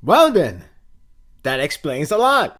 Well then, that explains a lot.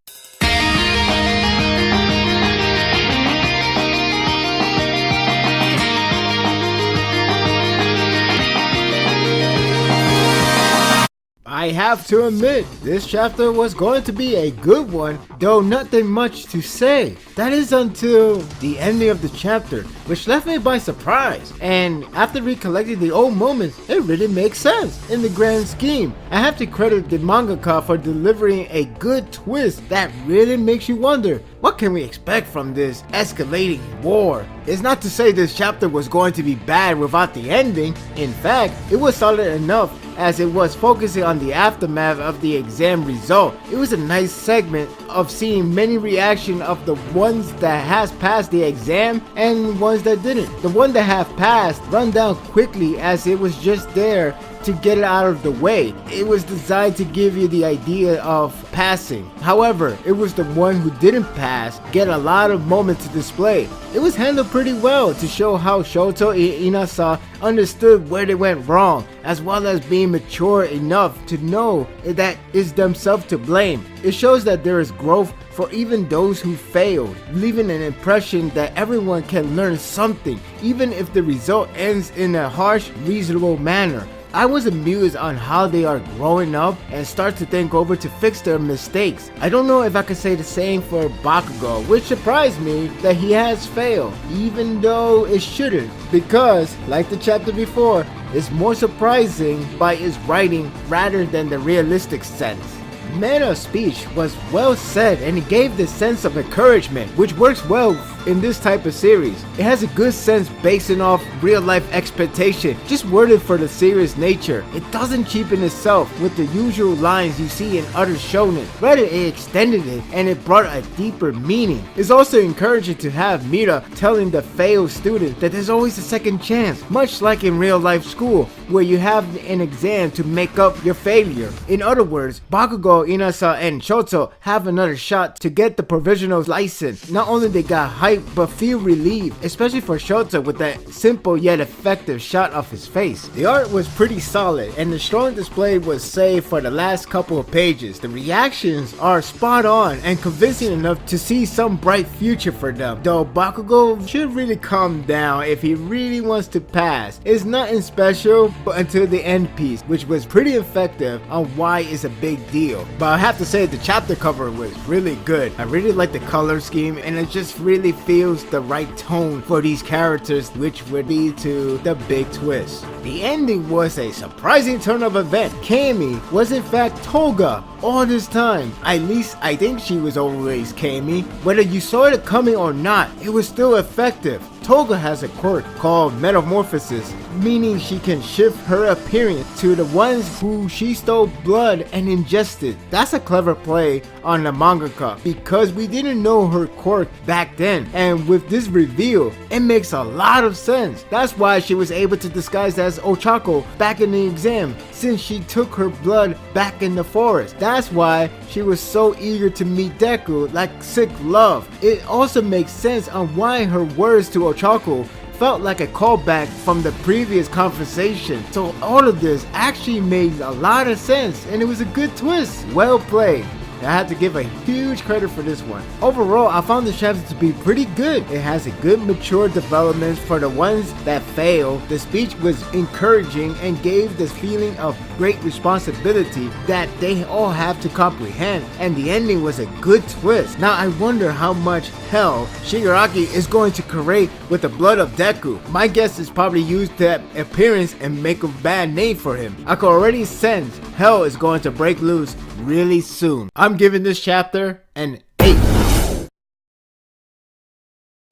I have to admit, this chapter was going to be a good one, though nothing much to say. That is until the ending of the chapter, which left me by surprise. And after recollecting the old moments, it really makes sense in the grand scheme. I have to credit the mangaka for delivering a good twist that really makes you wonder, what can we expect from this escalating war? It's not to say this chapter was going to be bad without the ending. In fact, it was solid enough as it was focusing on the aftermath of the exam result. It was a nice segment of seeing many reactions of the ones that has passed the exam and ones that didn't. The one that have passed run down quickly as it was just there to get it out of the way. It was designed to give you the idea of passing. However, it was the one who didn't pass get a lot of moment to display. It was handled pretty well to show how Shoto and Inasa understood where they went wrong, as well as being mature enough to know that it's themselves to blame. It shows that there is growth for even those who failed, leaving an impression that everyone can learn something, even if the result ends in a harsh, reasonable manner. I was amused on how they are growing up and start to think over to fix their mistakes. I don't know if I could say the same for Bakugo, which surprised me that he has failed, even though it shouldn't, because, like the chapter before, it's more surprising by its writing rather than the realistic sense. Meta's speech was well said and it gave this sense of encouragement, which works well in this type of series. It has a good sense basing off real life expectation, just worded for the serious nature. It doesn't cheapen itself with the usual lines you see in other shonen. Rather, it extended it and it brought a deeper meaning. It's also encouraging to have Mita telling the failed student that there's always a second chance, much like in real life school, where you have an exam to make up your failure. In other words, Bakugo, Inasa, and Shoto have another shot to get the provisional license. Not only they got hype, but feel relieved, especially for Shoto with that simple yet effective shot of his face. The art was pretty solid, and the strong display was saved for the last couple of pages. The reactions are spot on and convincing enough to see some bright future for them, though Bakugo should really calm down if he really wants to pass. It's nothing special, but until the end piece, which was pretty effective on why it's a big deal. But I have to say the chapter cover was really good. I really like the color scheme, and it just really feels the right tone for these characters, which would lead to the big twist. The ending was a surprising turn of event. Kami was in fact Toga all this time. At least I think she was always Kami. Whether you saw it coming or not, it was still effective. Toga has a quirk called metamorphosis, meaning she can shift her appearance to the ones who she stole blood and ingested. That's a clever play on the mangaka because we didn't know her quirk back then, and with this reveal, it makes a lot of sense. That's why she was able to disguise as Ochako back in the exam, since she took her blood back in the forest. That's why she was so eager to meet Deku like sick love. It also makes sense on why her words to Ochako felt like a callback from the previous conversation. So all of this actually made a lot of sense and it was a good twist. Well played. I had to give a huge credit for this one. Overall, I found the chapter to be pretty good. It has a good mature development for the ones that fail. The speech was encouraging and gave this feeling of great responsibility that they all have to comprehend. And the ending was a good twist. Now I wonder how much hell Shigaraki is going to create with the blood of Deku. My guess is probably use that appearance and make a bad name for him. I can already sense hell is going to break loose really soon. I'm giving this chapter an 8.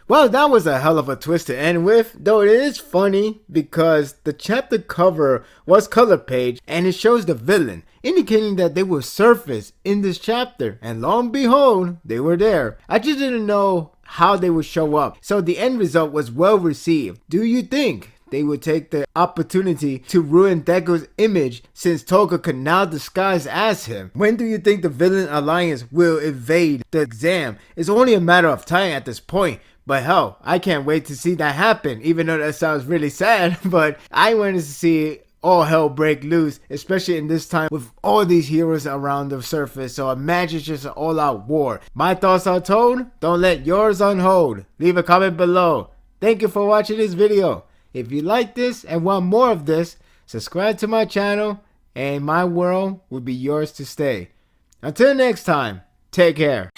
Well, that was a hell of a twist to end with, though it is funny because the chapter cover was color page and it shows the villain, indicating that they will surface in this chapter, and lo and behold, they were there. I just didn't know how they would show up, so the end result was well received. Do you think they would take the opportunity to ruin Deku's image since Toga could now disguise as him? When do you think the villain alliance will evade the exam? It's only a matter of time at this point. But hell, I can't wait to see that happen, even though that sounds really sad, but I wanted to see all hell break loose, especially in this time with all these heroes around the surface. So imagine just an all-out war. My thoughts are told. Don't let yours on hold. Leave a comment below. Thank you for watching this video. If you like this and want more of this, subscribe to my channel and my world will be yours to stay. Until next time, take care.